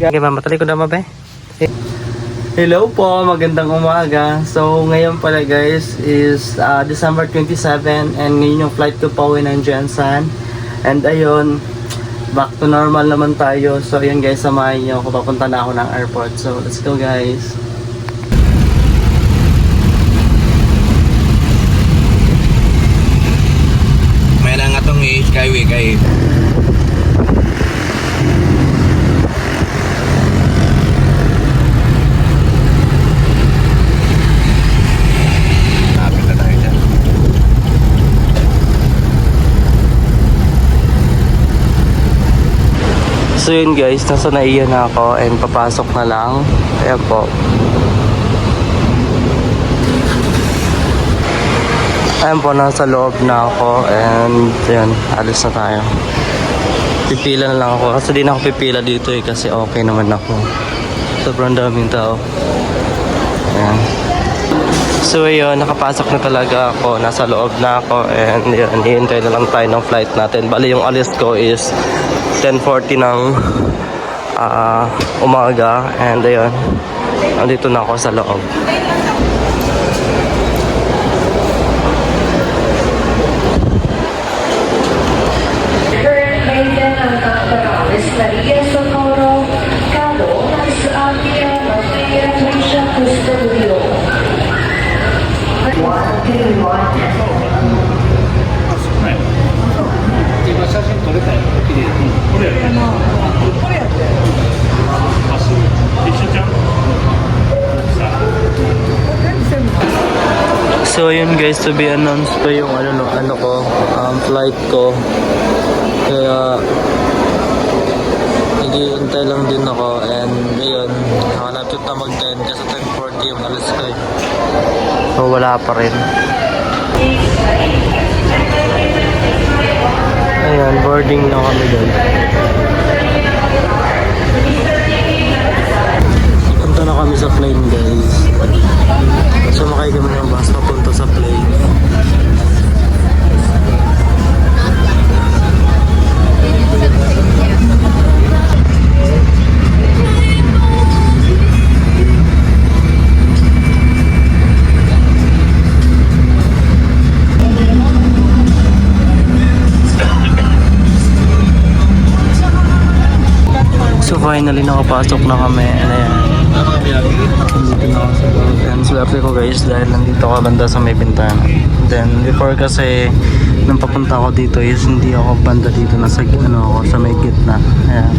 Okay, mamatali ko na mabe. Hello po, magandang umaga. So ngayon pala guys is December 27 and ngayon yung flight ko pauwi ng Jensen. And ayun, back to normal naman tayo. So ayun guys, samahan nyo ako, papunta na ako ng airport. So let's go guys. May na nga itong skyway kay lapit na tayo dyan. So yun guys, nasa naiya na ako and papasok na lang. Ayan po. Ayan po, nasa loob na ako and yun, alis na tayo. Pipila na lang ako kasi di na ako pipila dito kasi okay naman ako. Sobrang daming tao. Ayan. So yun, nakapasok na talaga ako, nasa loob na ako and yun, hihintay na lang tayo ng flight natin. Bali yung alis ko is 10:40 ng umaga and ayun, andito na ako sa loob. So yun guys, to be announced pa yung ano ko, flight ko. Kaya naghihintay lang din ako and ayun, nakalapit na mag-10 kasi 10:40 yung alas ko eh. So wala pa rin. Ayan, boarding na kami doon. Punta na kami sa plane guys. Sumakay kami ng bus papunta sa plane. So finally nakapasok na kami. Ayan. Nandito na ako sa loob. And swerte ko guys dahil nandito ako banda sa may bintana. Then before kasi nung papunta ako dito is hindi ako banda dito, nasa ako sa may gitna. Ayan.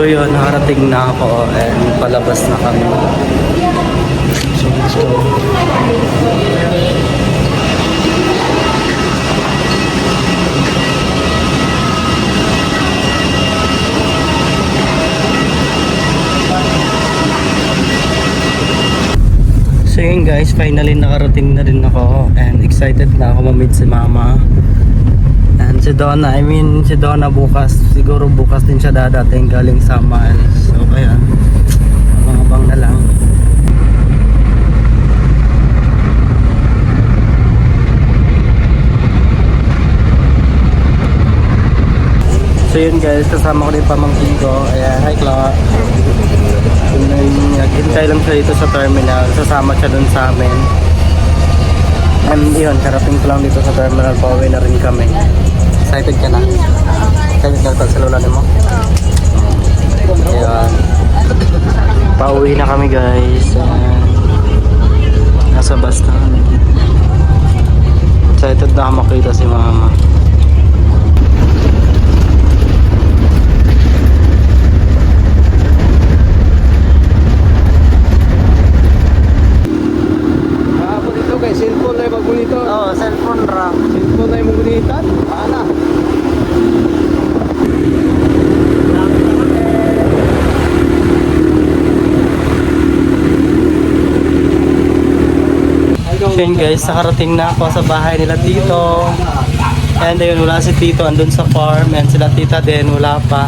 So yun, nakarating na ako and palabas na kami. So let's go. So yun guys, finally nakarating na rin ako and excited na ako ma-meet si mama. And si Donna, si Donna bukas, siguro bukas din siya dadating galing sa Malis. So kaya, abang-abang na lang. So yun guys, kasama ko din pamangkin ko. Ayan, hi Clark. Naghintay lang siya dito sa terminal. Sasama siya dun sa amin. And yun, karating ko lang dito sa terminal. Pauwi na rin kami. Excited ka na? Excited ka na sa lula mo? Ayan. Pauwi na kami guys. Nasa bus na kami. Excited na ako makita si mama. Cellphone na yung magbunito. Oo, cellphone ra. Cellphone na yung magbunitan. Paana? So yun guys, nakarating na ako sa bahay nila Tito. And ayun, wala si Tito andun sa farm. And sila Tita din, wala pa.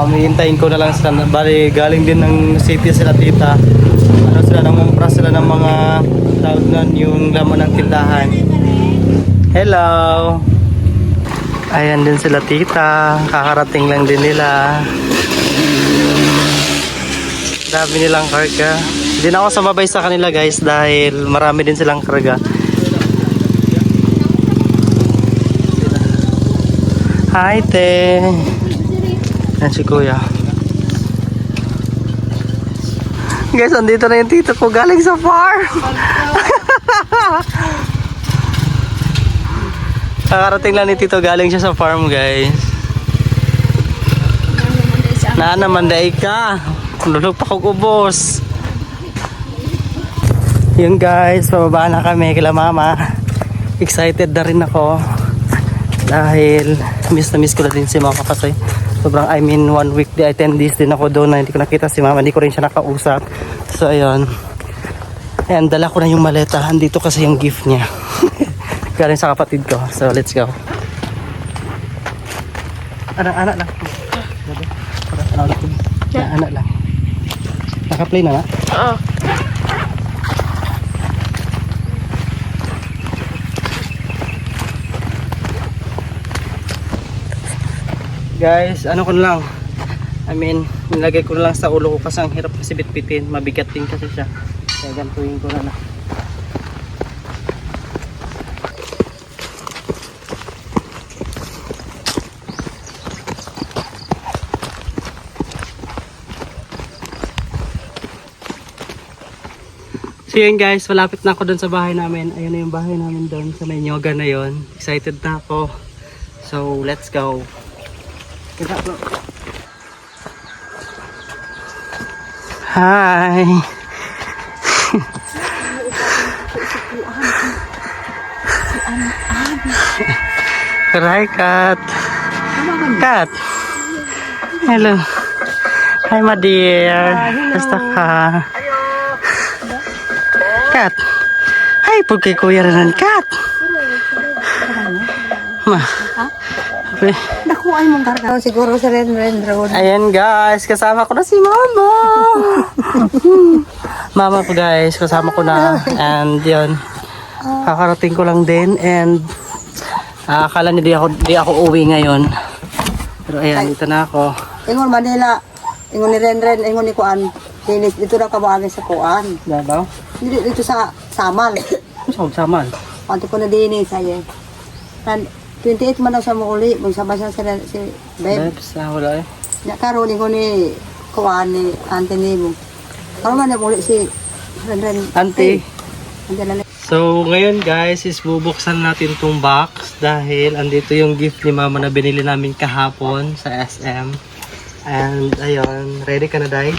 Hihintayin ko na lang sila. Bali, galing din ng city sila Tita. Ano sila, nangumpra sila ng mga tawag nun, yung laman ng tindahan. Hello! Ayan din sila Tita. Kakarating lang din nila. Dami nilang karga. Hindi na ako sumabay sa kanila guys dahil marami din silang karga. Hi te! Yan si kuya. Guys, andito na yung tito ko galing sa farm. Kakarating lang ni tito, galing siya sa farm guys. Na naman daig ka. Lulog pa kong ubos. Yun guys, pababa na kami kila mama. Excited na rin ako. Dahil miss na miss ko na din si mama kasi sobrang, 1 week, 10 days din ako doon na hindi ko nakita si mama. Hindi ko rin siya nakausap. So ayun. Ayan, dala ko na yung maleta. Andito kasi yung gift niya. Galing sa kapatid ko. So let's go. Anak lang. Anak lang. Naka-play na nga? Oo. Guys, ano ko na lang, nilagay ko na lang sa ulo ko kasi ang hirap kasi bitbitin, mabigat din kasi siya. Kaya gantuin ko na. So yun guys, malapit na ako dun sa bahay namin. Ayun na yung bahay namin dun sa may nyoga na yun. Excited na ako. So let's go. Hi. Hi, Kat. Kat. Hello. Hi, my dear. Basta ka. Kat. Hi, po kay Kuya Renan. Kat. Ma. Okay. Nakuha mong karga. Siguro sa Ren Road. Ayan guys, kasama ko na si Mama. Mama ko guys, kasama ko na. And yun, kakarating ko lang din. And akala niya di ako uwi ngayon. Pero ayan, dito na ako. Ingon Manila. Ingon ni Ren, ingon ni Kuan. Dito na kabuangin sa Kuan. Dabaw? Dito sa Samal. Saan saman? Panto ko na din sa'yo. 28 man daw sa muli. Magsama siya si Beb. Bebs, wala eh. Karoon ingon ni Kuan ni Ante ni mo. Karoon man na muli si Ren. Auntie. Ante na. So ngayon guys is bubuksan natin tong box dahil andito yung gift ni Mama na binili namin kahapon sa SM. And ayun, ready ka na, Day?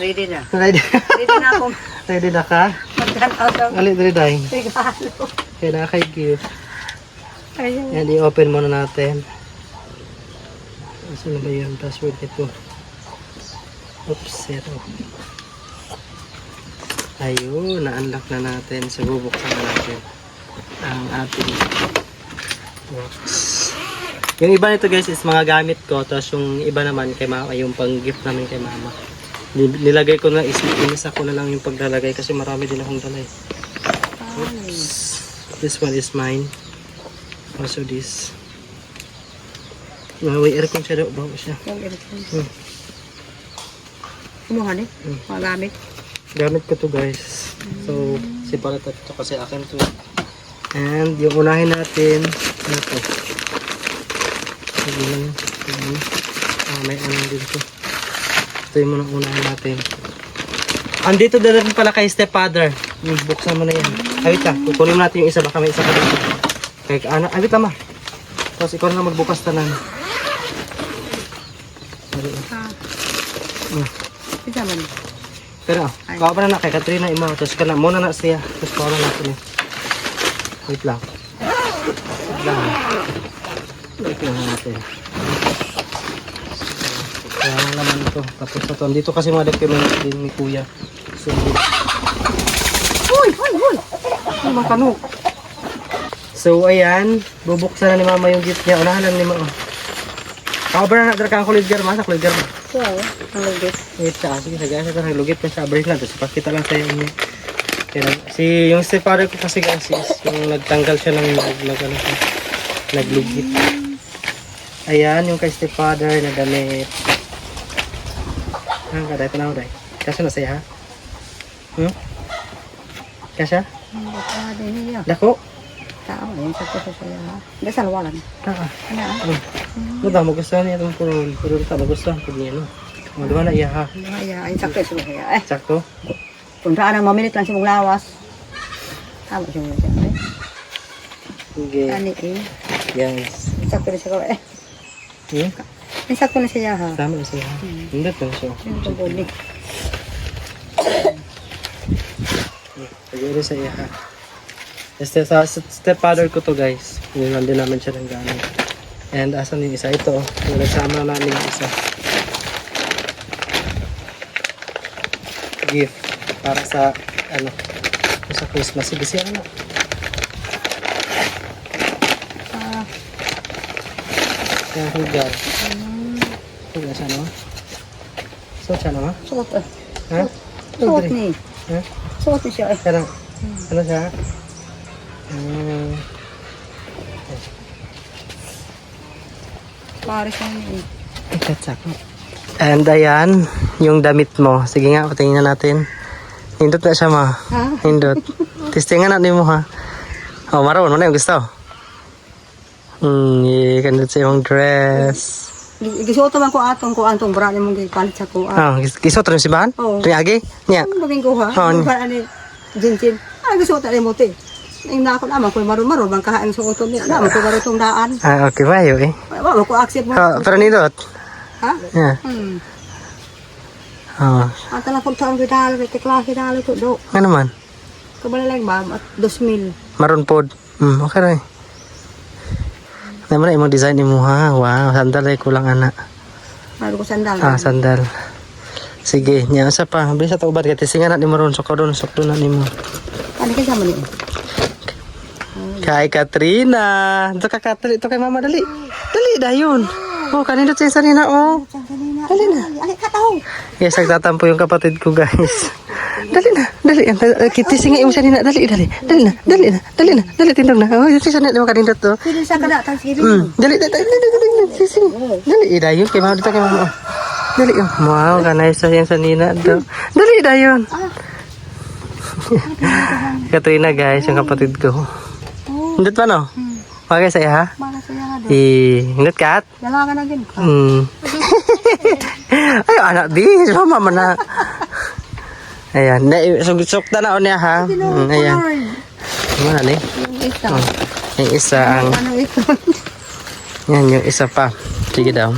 Ready na. Ready. Ready na ako. Ready na ka? Magkanaw ng Ali, dali, Day. regalo. Kaya na kay gift. Ayun. And i-open muna natin. Saan ba yun? Password ito. Oops, zero. Ayun, na-unlock na natin. So, bubuksan na natin ang ating box. Yung iba nito guys is mga gamit ko. Tapos yung iba naman kay mama, yung pang-gift namin kay mama. Nilagay ko na, inisa ko na lang yung paglalagay kasi marami din akong dalay. Oops. This one is mine. Also this. May aircon siya daw. Bago siya. Yung electronic. Kumuha ni? Magamit. Gamit ko to guys. So, separate ito kasi akin to. And yung unahin natin, ano to? Sige lang. May ano din to. Ito yung muna unahin natin. Andito na rin pala kay stepfather. Buksan mo na yan. Awit lang. Kukunin natin yung isa. Baka may isa pa dito. Kaya ano, awit lang ma. Tapos ikaw na magbukas tanan. Isa man. Pero, kawa pa na kay Katrina imo. Tapos ka na, muna na siya. Tapos kawa na natin eh. Wait lang. Wait lang. Wait lang natin. Kaya lang naman ito. Tapos na ito. Dito kasi mga document din ni Kuya. So, Uy! ay makano. So, ayan. Bubuksan na ni Mama yung gift niya. Unahan lang ni Mama. Kawa ba na natin ang kulit garma? Sa kulit garma? So, ang lugit. Wait ka, sige, sagaya sa lugit pa siya, break lang, tapos pakita lang sa'yo niya. Si yung stepfather ko kasi guys, yung nagtanggal siya ng ano siya, naglugit. Ayan, yung kay stepfather na damit. Ang kaday, tanaw day. Kasya na siya ha? Kasya? Hindi niya. Dako? Tao, yung sa kusa siya. Dasal walan. Ano? Muda, magustuhan niya itong puro ta, magustuhan po niya, no? Maduha na iya ha. Ay, sakto siya siya. Sakto? Kung saan ang maminit lang siya mong lawas. Tama siya mong siya. Sige. Ani eh. Yes. Sakto na siya. Sakto na siya ha. Tama na siya. Hindi na siya. Yung tubuli. Siguro sa iya ha. Sa stepfather ko to guys. Yun din naman siya ng gamit. And asan yung isa? Ito. Yung nagsama na namin yung isa. Gift. Para sa ano. Sa Christmas. Sige siya ano. Yung hugar. Hugar siya no? Suot siya no? Suot eh. Ha? Suot ni. Ha? Suot ni siya eh. Karang, ano siya? Paris na yun. Ikatsak. And ayan, yung damit mo. Sige nga, patingin natin. Hindot na siya ma. Ha? Hindot. Testingan natin mo ha. Oh, maroon mo na yung gusto. Kandot sa yung dress. Gisuot man ko atong brand mong gipalit sa ko. Oh, kisot rin si Bahan? Oo. Ringagi? Niya. Ang baging ko ha. Oh, Ang ba ani jinjin. Ah gisuot ani mo te. Ang nako naman ko maron bang kahain sa uton niya. Naman ko maron tong daan. Ah, okay ba yun eh? Wa ko accept mo. Oh, pero nindot? Ha? Yeah. Oh, Ata na kung saan kita kay klase dalo to do. nga naman. Kabala lang ba at 2,000. Maroon pod. Okay rin. Naman na imong design mo ha. Wow, sandal ay kulang anak. Maro ko sandal. Sandal. Sige, nya sa pa. Bisa ta ubad kay tisingan na ni maron sok doon na nimo. Ano kay sama ni? Kay Katrina. Ito ka Katrina, ito kay Mama dali. Dali dayon. Oh, kanina sa sarina oh. Dali na. Ay kataw. Yes, nagtatampo yung kapatid ko, guys. Dali na, dali. Tisingan mo sarina, dali na. Dali tindog na. Oh, yung sarina mo kanina to. Pili sa kada tang sige. Dali. Sising. Dali dayon kay Mama dito kay Mama. Dali. Wow, kanay sa yan sa Nina to. Dali dayon. Katrina guys, yung kapatid ko. Hindot pa no? Okay sa'yo ha? Mara saya nga do. Hindot kat? Dalaga na gid. Ay, anak di. Sama man na. Ayan. Sugta na o niya ha? Ayan. Ano ni? Yung isa. Yung isa ang... Ano ito? Yan, yung isa pa. Sige daw.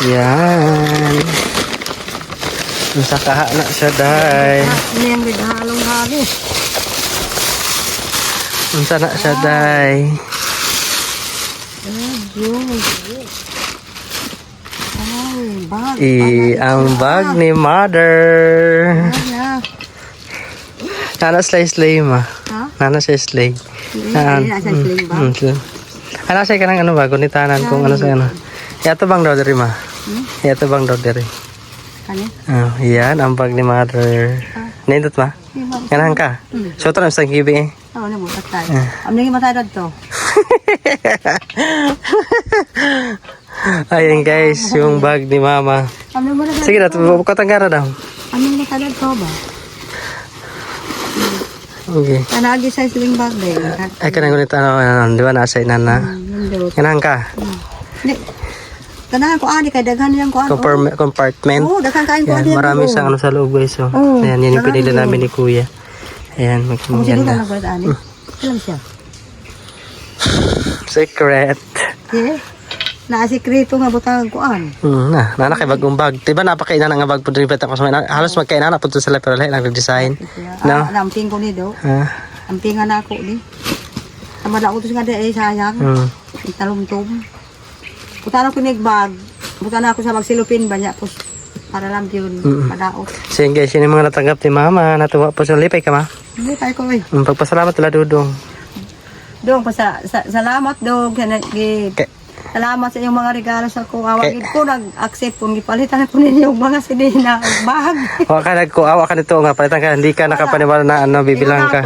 Yan. Sa kaha na siya, day. Ini yang regalo hari. Unsa na siya, day. Ay, bag. Ang bag ni mother. Ya. Nana slay ma. Ha? Nana slay. Ini nasa sling bag. Ano siya ka ng ano ba? Gunitanan kung ano sa ano. Yato bang daw diri ma? Yato bang daw diri? Kani? Yan, ang bag ni mother. Nindot ma? Ganahan ka? So, ito na sa kibi eh. Oh, ni butas tayo. Amning matadad to. Ayan guys, yung bag ni mama. Amning matadad. Sige na, katangkara daw. Amning matadad to ba? Okay. Kanagi sa sling bag din. Ay, kanang gunit ano, di ba nasa inana? Ganahan ka? Di. Kanahan ko ani kay daghan yang ko ano. Compartment. Oh, daghan kain ko Yan, ani. marami siyang ano sa loob guys. So. Ayan, yan yung pinili namin ni kuya. Ayan, Kung sino ka maganda. nagbuhat ani? Alam siya. Secret. Eh. Naasikreto nga butang kuan. Nana kay bagong bag. Diba napakaina nga bag po rin ako sa mga. Halos magkaina na po sila pero lahat lang design. No? Namping ko ni do. Ah. Ampingan ako ni. Sama na utos nga di ay sayang. Italumtom. Butan ako bag. Butan ako sa magsilupin ba niya po. Para lang yun. Madaot. So yun guys, yun yung mga natanggap ni mama. Natuwa po sa lipay ka ma. Hindi tayo ko eh. Pagpasalamat nila Dudong. Dong, salamat dong. Salamat sa inyong mga regalo sa ko. Awagin ko, nag-accept po. Gipalitan ko ninyo yung mga sinina. Bahag. Awa ka nagkuawa ka nito nga. Palitan ka. Hindi ka nakapaniwala na ano, bibilang ka.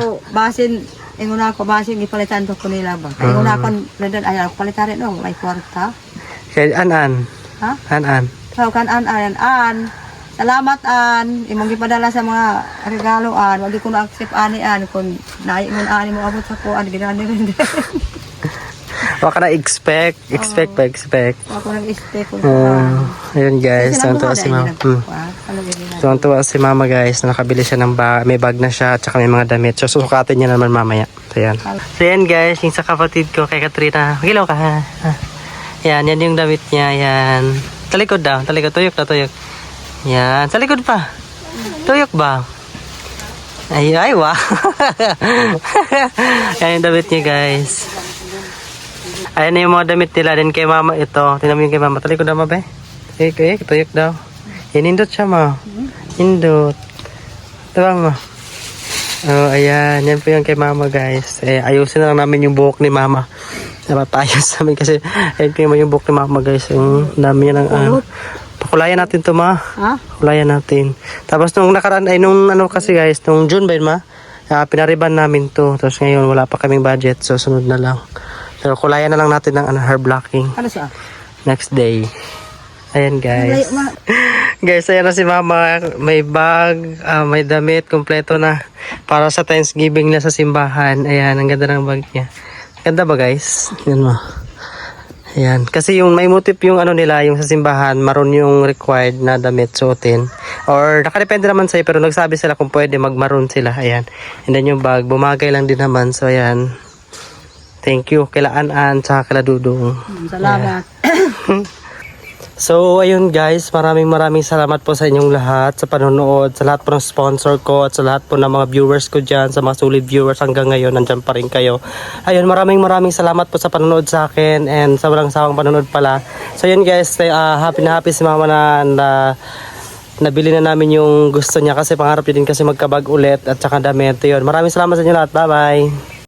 Ingon ako, basin, gipalitan ko nila ba? Ingon ako, ayaw, palitan rin no, may kwarta. Kaya An-An. Ha? An-An. So, An. Salamat, An. Imong gipadala sa mga regalo, An. Wag ko na-accept, Ani, An. Kung naiingon, Ani mo abot sa ko, An. Ginani rin. Awa ka na expect. Expect. Ako nag-expect ko. Ayun guys. Tuwan-tuwa si mama. Tuwan-tuwa si mama guys. Na nakabili siya ng bag. May bag na siya. At saka may mga damit. So susukatin niya naman mamaya. So yan. So yan guys. Yung sa kapatid ko kay Katrina. Magilaw ka ha. Yan. Yan yung damit niya. Yan. Talikod daw. Talikod. Tuyok. Yan. Sa likod pa. Tuyok ba? Ay wow. Yan yung damit niya guys. Ayan na yung mga damit nila din kay mama ito. Tingnan mo yung kay mama. Talikod daw ma be. Tuyok daw. Yan indot siya ma. Indot. Tawang ma. Oh, ayan. Yan po yung kay mama guys. Ayusin na lang namin yung buhok ni mama. Napatayos namin kasi ayun po yung buhok ni mama guys. Yung dami niya ng pakulayan natin to ma. Ha? Pakulayan natin. Tapos nung nakaraan ay nung ano kasi guys, nung June ba yun ma? Pinariban namin to. Tapos ngayon wala pa kaming budget. So sunod na lang. So kulayan na lang natin ng hair blocking. Ano siya? Next day. Ayan guys. Guys, ayan na si mama. May bag, may damit, kompleto na. Para sa Thanksgiving na sa simbahan. Ayan, ang ganda ng bag niya. Ganda ba guys? Yan mo. Ayan. Kasi yung may motif yung ano nila, yung sa simbahan, maroon yung required na damit suotin. Or nakadepende naman sa'yo, pero nagsabi sila kung pwede mag-maroon sila. Ayan. And then yung bag, bumagay lang din naman. So ayan. Thank you kila An-An sa kila Dudong. Salamat. So ayun guys, maraming salamat po sa inyong lahat sa panonood, sa lahat po ng sponsor ko at sa lahat po ng mga viewers ko dyan, sa mga solid viewers hanggang ngayon, nandyan pa rin kayo. Ayun, maraming salamat po sa panonood sa akin and sa walang sawang panonood pala. So ayun guys, happy na happy si mama na nabili na namin yung gusto niya kasi pangarap niya din kasi magkabag ulit at saka damit. Ayun, maraming salamat sa inyo lahat. Bye bye.